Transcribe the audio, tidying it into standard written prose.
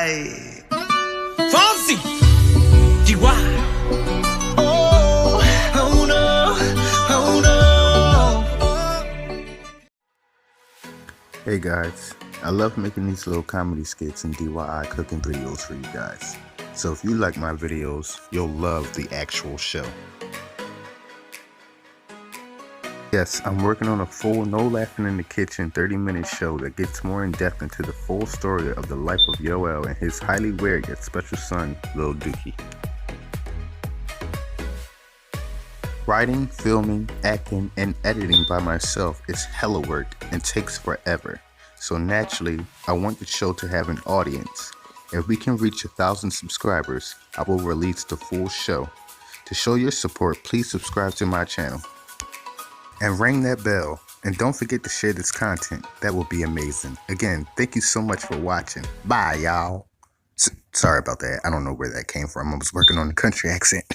Ay. Fonzie. Chihuahua. Oh, oh no, oh no. Hey guys, I love making these little comedy skits and DIY cooking videos for you guys. So if you like my videos, you'll love the actual show. Yes, I'm working on a full No Laughing in the Kitchen 30-minute show that gets more in depth into the full story of the life of Yoel and his highly weird yet special son, Lil Dookie. Writing, filming, acting, and editing by myself is hella work and takes forever. So naturally, I want the show to have an audience. If we can reach 1,000 subscribers, I will release the full show. To show your support, please subscribe to my channel. And ring that bell. And don't forget to share this content. That will be amazing. Again, thank you so much for watching. Bye, y'all. Sorry about that. I don't know where that came from. I was working on the country accent.